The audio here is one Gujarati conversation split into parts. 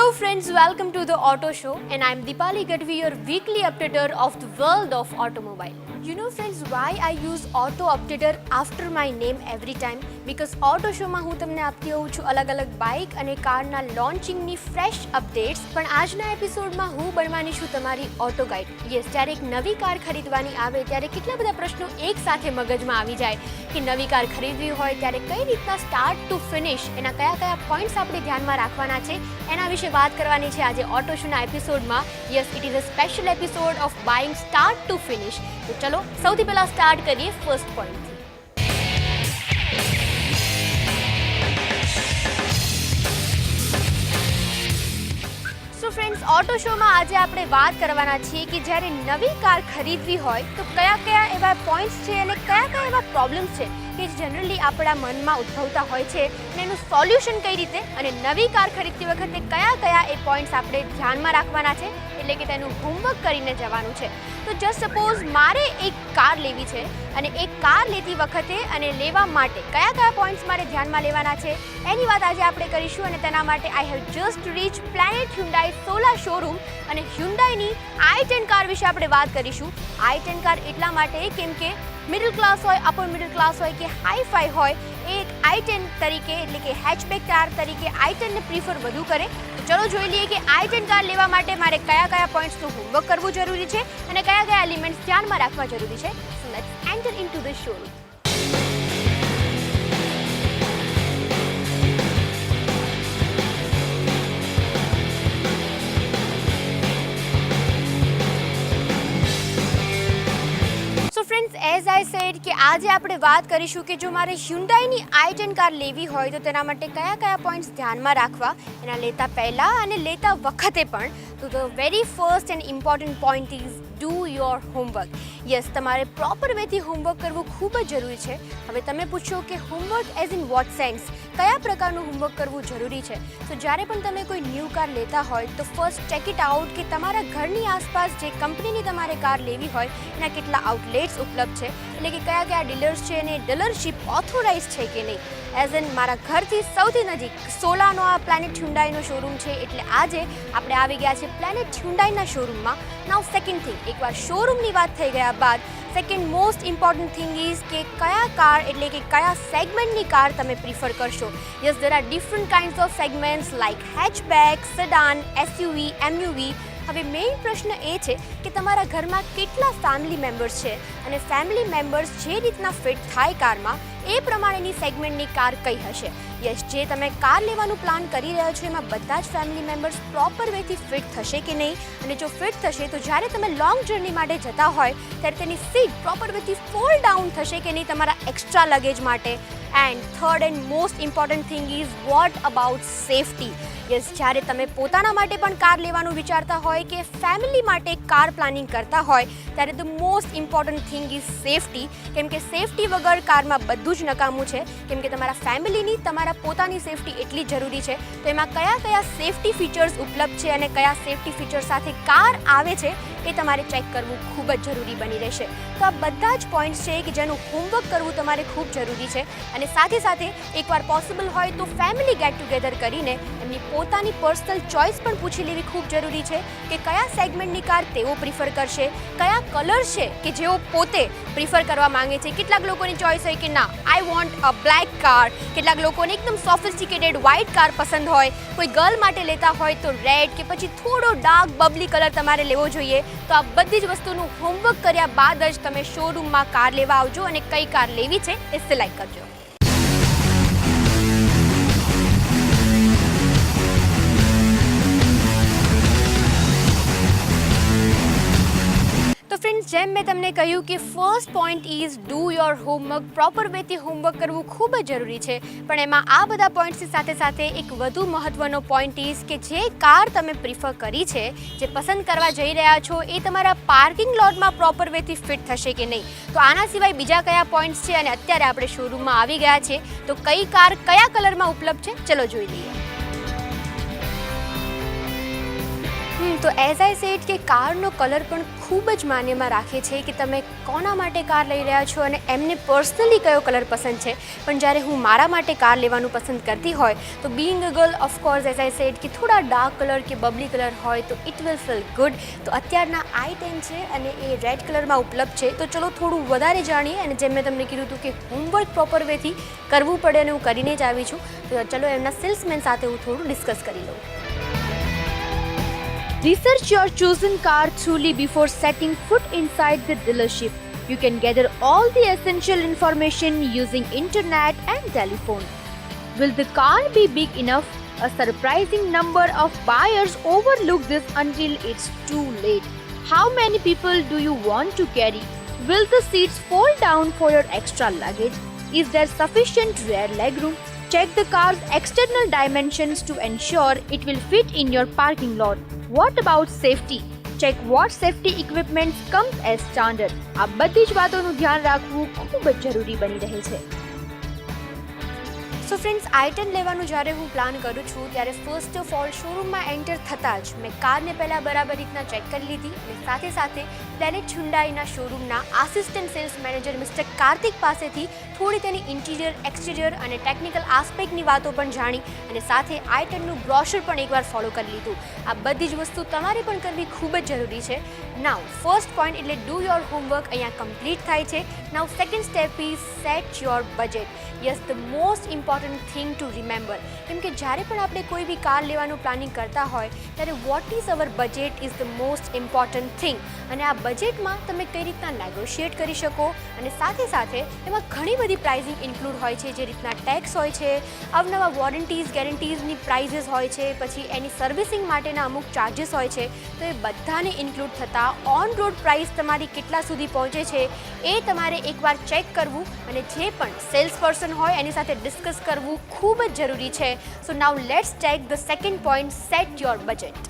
Hello friends, welcome to the Auto Show and I'm Deepali Gadvi, your weekly updater of the world of automobile. You know friends, why I use Auto Updater after my name every time? Because Auto Show માં હું તમને આપતી હોઉં છું અલગ-અલગ બાઇક અને કારના લોન્ચિંગની ફ્રેશ અપડેટ્સ. પણ આજના એપિસોડમાં હું બનવાની છું તમારી ઓટો ગાઈડ. યસ, જ્યારે એક નવી કાર ખરીદવાની આવે ત્યારે કેટલા બધા પ્રશ્નો એક સાથે મગજમાં આવી જાય કે નવી કાર ખરીદવી હોય ત્યારે કઈ રીતના સ્ટાર્ટ ટુ ફિનિશ એના કયા પોઈન્ટ્સ આપણે ધ્યાનમાં રાખવાના છે એના વિશે વાત કરવાની છે આજે ઓટો શોના એપિસોડમાં. Yes, it is a special episode of buying start two finish. તો ચલો સૌથી પહેલાં સ્ટાર્ટ કરીએ ફર્સ્ટ પોઈન્ટથી. સો ફ્રેન્ડ્સ, ઓટો શોમાં આજે આપણે વાત કરવાના છીએ કે જ્યારે નવી કાર ખરીદવી હોય તો કયા એવા પોઈન્ટ્સ છે અને કયા એવા પ્રોબ્લેમ્સ છે કે જનરલી આપણા મનમાં ઉદ્ભવતા હોય છે અને એનું સોલ્યુશન કઈ રીતે અને નવી કાર ખરીદતી વખતે કયા એ પોઈન્ટ્સ આપણે ધ્યાનમાં રાખવાના છે, એટલે કે તેનું હોમવર્ક કરીને જવાનું છે. તો જસ્ટ સપોઝ મારે એક કાર લેવી છે અને એક કાર લેતી વખતે અને લેવા માટે કયા પોઈન્ટ્સ મારે ધ્યાનમાં લેવાના છે એની વાત આજે આપણે કરીશું. અને તેના માટે I have just reach Planet Hyundai Sola showroom અને હ્યુન્ડાઈની i10 કાર વિશે આપણે વાત કરીશું. i10 કાર એટલા માટે કેમ કે મિડલ ક્લાસ હોય, અપર મિડલ ક્લાસ હોય કે હાઈ ફાઈ હોય, એ એક i10 તરીકે એટલે કે હેચબેક કાર તરીકે i10ને પ્રિફર વધુ કરે. તો ચલો જોઈ લઈએ કે i10 કાર લેવા માટે મારે કયા પોઈન્ટ્સનું હોમવર્ક કરવું જરૂરી છે અને કયા એલિમેન્ટ્સ ધ્યાનમાં રાખવા જરૂરી છે. So let's enter into the showroom. Friends, as I said કે આજે આપણે વાત કરીશું કે જો મારે હ્યુન્ડાઈની i10 કાર લેવી હોય તો તેના માટે કયા પોઈન્ટ્સ ધ્યાનમાં રાખવા એના લેતા પહેલાં અને લેતા વખતે પણ. તો the very first and important point is do your homework. Yes, તમારે પ્રોપર વેથી હોમવર્ક કરવું ખૂબ જ જરૂરી છે. હવે તમે પૂછો કે homework as in vote sense, કયા પ્રકારનું હોમવર્ક કરવું જરૂરી છે? તો જ્યારે પણ તમે કોઈ ન્યૂ કાર લેતા હોય તો ફર્સ્ટ ચેક ઇટ આઉટ કે તમારા ઘરની આસપાસ જે કંપનીની તમારે કાર લેવી હોય એના કેટલા આઉટલેટ્સ ઉપલબ્ધ છે, એટલે કે કયા ડીલર્સ છે અને ડીલરશીપ ઓથોરાઇઝ છે કે નહીં. એઝ એન મારા ઘરથી સૌથી નજીક સોલાનો આ પ્લેનેટ હ્યુન્ડાઈનો શોરૂમ છે, એટલે આજે આપણે આવી ગયા છે પ્લેનેટ હ્યુન્ડાઈના શોરૂમમાં. નાઉ સેકન્ડ થિંગ, એકવાર શોરૂમની વાત થઈ ગયા બાદ second most important thing is કે કયા કાર એટલે કે કયા સેગમેન્ટની કાર તમે પ્રિફર કરશો. Yes, there are different kinds of segments like hatchback, sedan, SUV, MUV. હવે મેઇન પ્રશ્ન એ છે કે તમારા ઘરમાં કેટલા ફેમિલી મેમ્બર્સ છે અને ફેમિલી મેમ્બર્સ જે રીતના ફિટ થાય કારમાં એ પ્રમાણેની સેગમેન્ટની કાર કઈ હશે. યસ, જે તમે કાર લેવાનું પ્લાન કરી રહ્યા છો એમાં બધા જ ફેમિલી મેમ્બર્સ પ્રોપર વેથી ફિટ થશે કે નહીં, અને જો ફિટ થશે તો જ્યારે તમે લોંગ જર્ની માટે જતા હોય ત્યારે તેની સીટ પ્રોપર વેથી ફોલ્ડ ડાઉન થશે કે નહીં તમારા એક્સ્ટ્રા લગેજ માટે. And third and most important thing is what about safety. Yes, જ્યારે તમે પોતાના માટે પણ કાર લેવાનું વિચારતા હોય કે ફેમિલી માટે કાર પ્લાનિંગ કરતા હોય ત્યારે the most important thing is safety. કેમ કે સેફટી વગર કારમાં બધું જ નકામું છે. કેમ કે તમારા ફેમિલીની તમારા પોતાની સેફટી એટલી જરૂરી છે. તો એમાં કયા સેફટી ફીચર્સ ઉપલબ્ધ છે અને કયા સેફટી ફીચર્સ સાથે કાર આવે છે એ તમારે ચેક કરવું ખૂબ જ જરૂરી બની રહેશે. તો આ બધા જ પોઈન્ટ્સ છે કે જેનું હોમવર્ક કરવું તમારે ખૂબ જરૂરી છે. અને સાથે એકવાર પોસિબલ હોય તો ફેમિલી ગેટ ટુગેધર કરીને એમની પોતાની પર્સનલ ચોઇસ પણ પૂછી લેવી ખૂબ જરૂરી છે કે કયા સેગમેન્ટની કાર તેઓ પ્રિફર કરશે, કયા કલર છે કે જેઓ પોતે પ્રિફર કરવા માંગે છે. કેટલાક લોકોની ચોઇસ હોય કે ના, I want a black car, કેટલાક લોકોને એકદમ સોફિસ્ટિકેટેડ વ્હાઇટ કાર પસંદ હોય, કોઈ ગર્લ માટે લેતા હોય તો રેડ કે પછી થોડો ડાર્ક બબલી કલર તમારે લેવો જોઈએ. તો આ બધી જ વસ્તુનું હોમવર્ક કર્યા બાદ જ તમે શોરૂમમાં કાર લેવા આવજો અને કઈ કાર લેવી છે એ સિલેક્ટ કરજો. તો ફ્રેન્ડ્સ, જેમ મેં તમને કહ્યું કે first point is do your homework. Proper વેથી હોમવર્ક કરવું ખૂબ જ જરૂરી છે. પણ એમાં આ બધા પોઈન્ટ્સની સાથે એક વધુ મહત્ત્વનો પોઈન્ટ ઇઝ કે જે કાર તમે પ્રિફર કરી છે, જે પસંદ કરવા જઈ રહ્યા છો એ તમારા પાર્કિંગ લોટમાં પ્રોપર વેથી ફિટ થશે કે નહીં. તો આના સિવાય બીજા કયા પોઈન્ટ્સ છે અને અત્યારે આપણે શોરૂમમાં આવી ગયા છે તો કઈ કાર કયા કલરમાં ઉપલબ્ધ છે ચલો જોઈ લઈએ. તો એઝ આઈ સેડ કે કારનો કલર પણ ખૂબ ખૂબ જ માન્યમાં રાખે છે કે તમે કોના માટે કાર લઈ રહ્યા છો અને એમને પર્સનલી કયો કલર પસંદ છે. પણ જ્યારે હું મારા માટે કાર લેવાનું પસંદ કરતી હોય તો being a girl of course as I said કે થોડા ડાર્ક કલર કે બબલી કલર હોય તો ઇટ વિલ ફીલ ગુડ. તો અત્યારના i10 છે અને એ રેડ કલરમાં ઉપલબ્ધ છે. તો ચલો થોડું વધારે જાણીએ, અને જેમ મેં તમને કીધું હતું કે હોમવર્ક પ્રોપર વેથી કરવું પડે અને હું કરીને જ આવી છું. તો ચલો એમના સેલ્સમેન સાથે હું થોડું ડિસ્કસ કરી લઉં. Research your chosen car truly before setting foot inside the dealership. You can gather all the essential information using internet and telephone. Will the car be big enough? A surprising number of buyers overlook this until it's too late. How many people do you want to carry? Will the seats fold down for your extra luggage? Is there sufficient rear legroom? Check the car's external dimensions to ensure it will fit in your parking lot. What about safety? Check what safety equipment comes as standard. આ બધી જ વાતોનું ધ્યાન રાખવું ખૂબ જ જરૂરી બની રહે છે. સો ફ્રેન્ડ્સ, i10 લેવાનું જ્યારે હું પ્લાન કરું છું ત્યારે ફર્સ્ટ ઓફ ઓલ શોરૂમમાં એન્ટર થતાં જ મેં કારને પહેલાં બરાબર રીતના ચેક કરી લીધી, અને સાથે સાથે પ્લેનેટ હ્યુન્ડાઈના શોરૂમના assistant sales manager mister Kartik પાસેથી થોડી તેની ઇન્ટિરિયર, એક્સટિરિયર અને ટેકનિકલ આસ્પેક્ટની વાતો પણ જાણી, અને સાથે i10નું બ્રોશર પણ એકવાર ફોલો કરી લીધું. આ બધી જ વસ્તુ તમારે પણ કરવી ખૂબ જ જરૂરી છે. નાઉ ફર્સ્ટ પોઈન્ટ એટલે ડુ યોર હોમવર્ક અહીંયા કમ્પ્લીટ થાય છે. Now second step is set your budget. Yes, the most important thing to remember. કેમ કે જ્યારે પણ આપણે કોઈ બી કાર લેવાનું પ્લાનિંગ કરતા હોય ત્યારે what is our budget is the most important thing. અને આ બજેટમાં તમે કઈ રીતના નેગોશિએટ કરી શકો, અને સાથે સાથે એમાં ઘણી બધી પ્રાઇઝિંગ ઇન્ક્લુડ હોય છે, જે રીતના ટેક્સ હોય છે, અવનવા વોરંટીઝ ગેરંટીઝની પ્રાઇઝીસ હોય છે, પછી એની સર્વિસિંગ માટેના અમુક ચાર્જીસ હોય છે. તો એ બધાને ઇન્ક્લુડ થતાં ઓન રોડ પ્રાઇસ તમારી કેટલા સુધી પહોંચે છે એ તમારે એકવાર ચેક કરવું, અને જે પણ સેલ્સ પર્સન હોય એની સાથે ડિસ્કસ કરવું ખૂબ જ જરૂરી છે. So now let's take the second point, set your budget.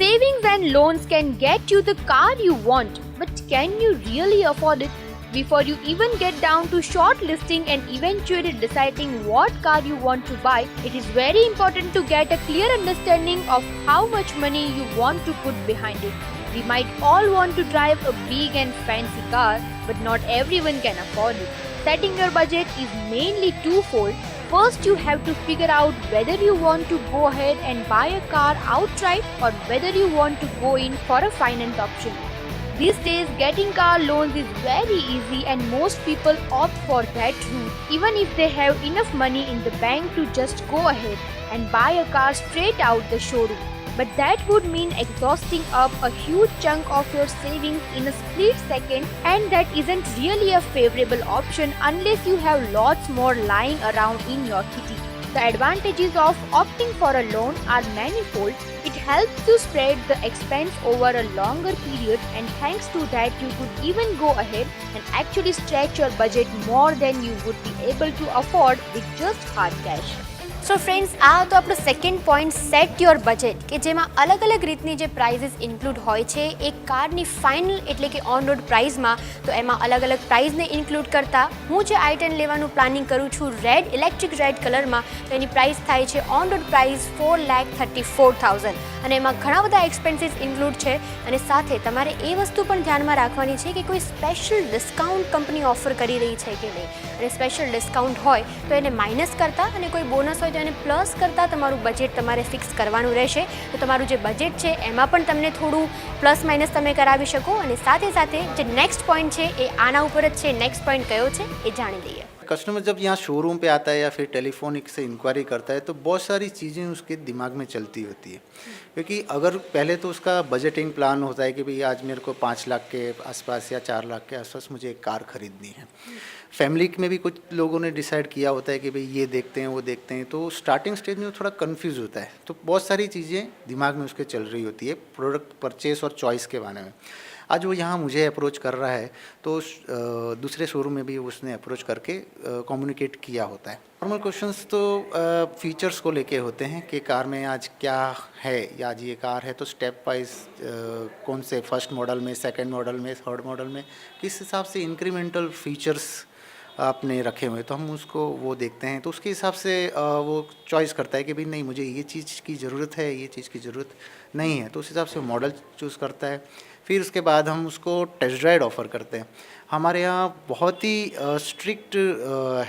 Savings and loans can get you the car you want, but can you really afford it? Before you even get down to shortlisting and eventually deciding what car you want to buy, it is very important to get a clear understanding of how much money you want to put behind it. We might all want to drive a big and fancy car, but not everyone can afford it. Setting your budget is mainly twofold. First, you have to figure out whether you want to go ahead and buy a car outright or whether you want to go in for a finance option. These days, getting car loans is very easy and most people opt for that route, even if they have enough money in the bank to just go ahead and buy a car straight out the showroom. But that would mean exhausting up a huge chunk of your savings in a split second, and that isn't really a favorable option unless you have lots more lying around in your kitty. The advantages of opting for a loan are manifold. It helps you spread the expense over a longer period, and thanks to that you could even go ahead and actually stretch your budget more than you would be able to afford with just hard cash. So friends, આ તો આપણો second point, set your budget, કે જેમાં અલગ અલગ રીતની જે પ્રાઇઝીસ ઇન્ક્લુડ હોય છે એક કારની ફાઇનલ એટલે કે ઓન રોડ પ્રાઇઝમાં. તો એમાં અલગ અલગ પ્રાઇઝને ઇન્ક્લુડ કરતાં હું જે i10 લેવાનું પ્લાનિંગ કરું છું રેડ, ઇલેક્ટ્રિક રેડ કલરમાં, તો એની પ્રાઇસ થાય છે ઓન રોડ પ્રાઇસ 4,34,000, અને એમાં ઘણા બધા એક્સપેન્સીસ ઇન્ક્લુડ છે. અને સાથે તમારે એ વસ્તુ પણ ધ્યાનમાં રાખવાની છે કે કોઈ સ્પેશિયલ ડિસ્કાઉન્ટ કંપની ઓફર કરી રહી છે કે નહીં, અને સ્પેશિયલ ડિસ્કાઉન્ટ હોય તો એને માઇનસ કરતાં, અને કોઈ બોનસ હોય તો એને પ્લસ કરતાં તમારું બજેટ તમારે ફિક્સ કરવાનું રહેશે. તો તમારું જે બજેટ છે એમાં પણ તમને થોડું પ્લસ માઇનસ તમે કરાવી શકો. અને સાથે સાથે જે નેક્સ્ટ પોઈન્ટ છે એ આના ઉપર જ છે. નેક્સ્ટ પોઈન્ટ કયો છે એ જાણી લઈએ. कस्टमर जब यहाँ शोरूम पे आता है या फिर टेलीफोनिक से इंक्वायरी करता है तो बहुत सारी चीज़ें उसके दिमाग में चलती होती है, क्योंकि अगर पहले तो उसका बजटिंग प्लान होता है कि भाई आज मेरे को 5 लाख के आसपास या 4 लाख के आसपास मुझे एक कार खरीदनी है. फैमिली में भी कुछ लोगों ने डिसाइड किया होता है कि भाई ये देखते हैं वो देखते हैं, तो स्टार्टिंग स्टेज में थोड़ा कन्फ्यूज़ होता है. तो बहुत सारी चीज़ें दिमाग में उसके चल रही होती है प्रोडक्ट परचेस और चॉइस के बारे में. आज वो यहाँ मुझे अप्रोच कर रहा है तो दूसरे शोरूम में भी उसने अप्रोच करके कम्युनिकेट किया होता है. नॉर्मल क्वेश्चंस तो फीचर्स को लेके होते हैं कि कार में आज क्या है, या आज ये कार है तो स्टेप वाइज कौन से फर्स्ट मॉडल में, सेकंड मॉडल में, थर्ड मॉडल में किस हिसाब से इंक्रीमेंटल फीचर्स आपने रखे हुए, तो हम उसको वो देखते हैं. तो उसके हिसाब से वो चॉइस करता है कि भाई नहीं मुझे ये चीज़ की ज़रूरत है, ये चीज़ की ज़रूरत नहीं है, तो उस हिसाब से मॉडल चूज़ करता है. फिर उसके बाद हम उसको टेस्ट ड्राइव ऑफ़र करते हैं। हमारे यहाँ बहुत ही स्ट्रिक्ट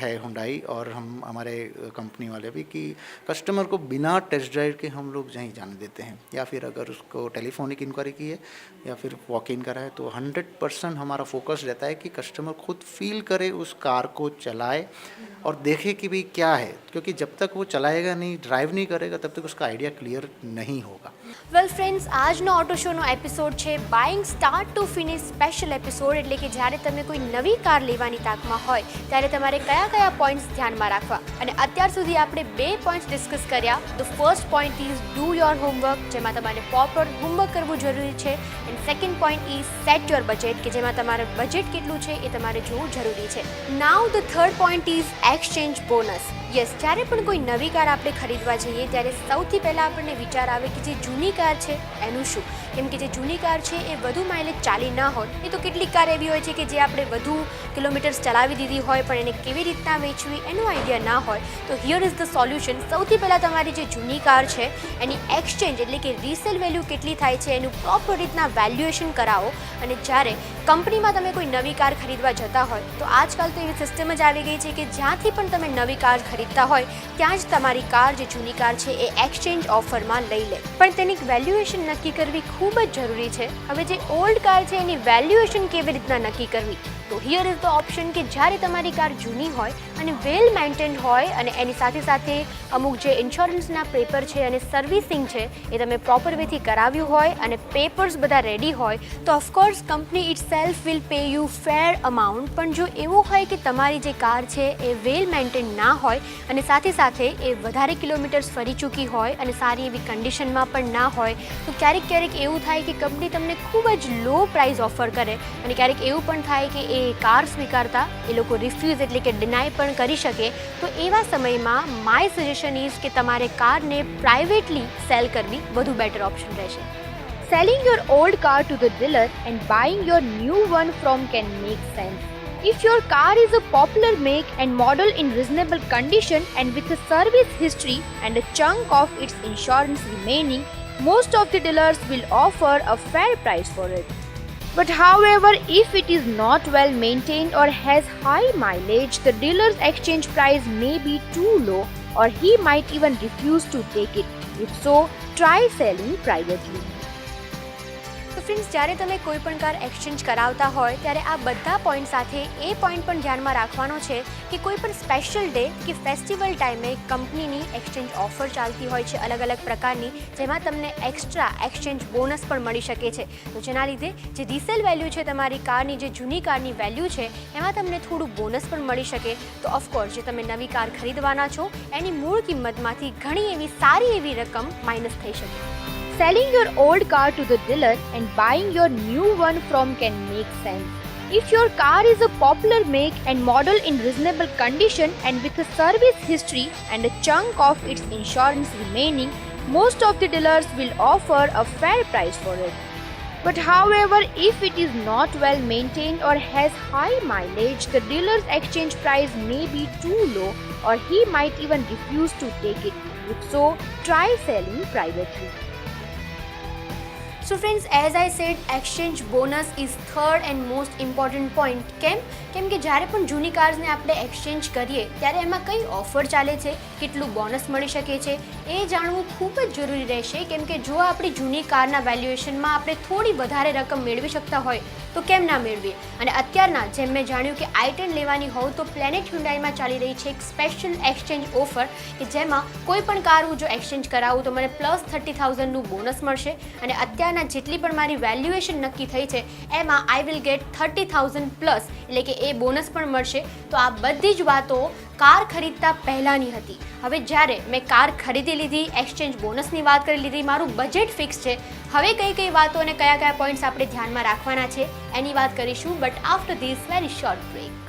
है हुंडई और हम हमारे कंपनी वाले भी कि कस्टमर को बिना टेस्ट ड्राइव के हम लोग नहीं जाने देते हैं, या फिर अगर उसको टेलीफोनिक इंक्वायरी की है या फिर वॉक इन करा है तो 100% हमारा फोकस रहता है कि कस्टमर खुद फील करे, उस कार को चलाए और देखे कि भाई क्या है, क्योंकि जब तक वो चलाएगा नहीं, ड्राइव नहीं करेगा, तब तक उसका आइडिया क्लियर नहीं होगा। વેલ ફ્રેન્ડ્સ, આજનો ઓટો શોનો એપિસોડ છે buying start two finish special episode, એટલે કે જ્યારે તમે કોઈ નવી કાર લેવાની તાકમાં હોય ત્યારે તમારે કયા કયા પોઈન્ટ્સ ધ્યાનમાં રાખવા, અને અત્યાર સુધી આપણે 2 પોઈન્ટ્સ ડિસ્કસ કર્યા. The first point is do your homework, જેમાં તમારે પ્રોપર હોમવર્ક કરવું જરૂરી છે, and second point is set your budget, કે જેમાં તમારું બજેટ કેટલું છે એ તમારે જોવું જરૂરી છે. નાઉ the third point is exchange bonus. Yes, જ્યારે પણ કોઈ નવી કાર આપણે ખરીદવા જઈએ ત્યારે સૌથી પહેલાં આપણને વિચાર આવે કે જે જૂની કાર છે એનું શું, કેમ કે જે જૂની કાર છે એ વધુ માઇલેજ ચાલી ના હોય. એ તો કેટલીક કાર એવી હોય છે કે જે આપણે વધુ કિલોમીટર્સ ચલાવી દીધી હોય પણ એને કેવી રીતના વેચવી એનો આઈડિયા ના હોય. તો હિયર ઇઝ ધ સોલ્યુશન. સૌથી પહેલાં તમારી જે જૂની કાર છે એની એક્સચેન્જ એટલે કે રીસેલ વેલ્યુ કેટલી થાય છે એનું પ્રોપર રીતના વેલ્યુએશન કરાવો. અને જ્યારે કંપનીમાં તમે કોઈ નવી કાર ખરીદવા જતા હોય તો આજકાલ તો એવી સિસ્ટમ જ આવી ગઈ છે કે જ્યાંથી પણ તમે નવી કાર ખરીદતા હોય ત્યાં જ તમારી કાર જે જૂની કાર છે એ એક્સચેન્જ ઓફરમાં લઈ લે. પણ તેની વેલ્યુએશન નક્કી કરવી ખૂબ જ જરૂરી છે. હવે જે ઓલ્ડ કાર છે એની વેલ્યુએશન કેવી રીતના નક્કી કરવી, તો હિયર ઇઝ ધ ઓપ્શન કે જ્યારે તમારી કાર જૂની હોય અને વેલ મેન્ટેન્ડ હોય અને એની સાથે સાથે અમુક જે ઇન્સ્યોરન્સના પેપર છે અને સર્વિસિંગ છે એ તમે પ્રોપર વેથી કરાવ્યું હોય અને પેપર્સ બધા રેડી હોય તો of course company it self will pay you fair amount. પણ જો એવું હોય કે તમારી જે કાર છે એ વેલ મેન્ટેન્ડ ના હોય અને સાથે સાથે એ વધારે કિલોમીટર્સ ફરી ચૂકી હોય અને સારી એવી કન્ડિશનમાં પણ ના હોય તો ક્યારેક એવું થાય કે કંપની તમને ખૂબ જ લો પ્રાઇસ ઓફર કરે, અને ક્યારેક એવું પણ થાય કે એ કાર સ્વીકારતા એ લોકો રિફ્યુઝ એટલે કે ડિનાય પણ કરી શકે. તો એવા સમયમાં માય સજેશન ઇઝ કે તમારે કારને પ્રાઇવેટલી સેલ કરવી વધુ બેટર ઓપ્શન રહેશે. Selling your old car to the dealer and buying your new one from can make sense. If your car is a popular make and model in reasonable condition and with a service history and a chunk of its insurance remaining, most of the dealers will offer a fair price for it. But however, if it is not well maintained or has high mileage, the dealer's exchange price may be too low or he might even refuse to take it. If so, try selling privately. તો ફ્રેન્ડ્સ, જ્યારે તમે કોઈ પણ કાર એક્સચેન્જ કરાવતા હોય ત્યારે આ બધા પોઈન્ટ સાથે એ પોઈન્ટ પણ ધ્યાનમાં રાખવાનો છે કે કોઈ પણ સ્પેશિયલ ડે કે ફેસ્ટિવલ ટાઈમે કંપનીની એક્સચેન્જ ઓફર ચાલતી હોય છે અલગ અલગ પ્રકારની, જેમાં તમને એક્સ્ટ્રા એક્સચેન્જ બોનસ પણ મળી શકે છે. તો જેના લીધે જે રિસેલ વેલ્યુ છે તમારી કારની, જે જૂની કારની વેલ્યુ છે એમાં તમને થોડું બોનસ પણ મળી શકે. તો ઓફકોર્સ જે તમે નવી કાર ખરીદવાના છો એની મૂળ કિંમતમાંથી ઘણી એવી સારી એવી રકમ માઇનસ થઈ શકે. Selling your old car to the dealer and buying your new one from can make sense. If your car is a popular make and model in reasonable condition and with a service history and a chunk of its insurance remaining, most of the dealers will offer a fair price for it. But however, if it is not well maintained or has high mileage, the dealer's exchange price may be too low or he might even refuse to take it. If so, try selling privately. So friends, as I said, exchange bonus is third and most important point. કેમ કે જ્યારે પણ જૂની કાર્સને આપણે એક્સચેન્જ કરીએ ત્યારે એમાં કઈ ઓફર ચાલે છે, કેટલું બોનસ મળી શકે છે એ જાણવું ખૂબ જ જરૂરી રહેશે. કેમ કે જો આપણી જૂની કારના વેલ્યુએશનમાં આપણે થોડી વધારે રકમ મેળવી શકતા હોય તો કેમ ના મેળવીએ. અને અત્યારના જેમ મેં જાણ્યું કે i10 લેવાની હોવ તો પ્લેનેટ હ્યુન્ડાઈમાં ચાલી રહી છે એક સ્પેશિયલ એક્સચેન્જ ઓફર કે જેમાં કોઈ પણ કાર હું જો એક્સચેન્જ કરાવું તો મને પ્લસ 30,000નું બોનસ મળશે, અને અત્યારના જેટલી પણ મારી વેલ્યુએશન નક્કી થઈ છે એમાં આઈ વિલ ગેટ 30,000 પ્લસ, એટલે કે એ બોનસ પણ મળશે. તો આ બધી જ વાતો કાર ખરીદતા પહેલાંની હતી. હવે જ્યારે મેં કાર ખરીદી લીધી, એક્સચેન્જ બોનસની વાત કરી લીધી, મારું બજેટ ફિક્સ છે, હવે કઈ વાતો અને કયા પોઈન્ટ્સ આપણે ધ્યાનમાં રાખવાના છે એની વાત કરીશું, but after this very short break.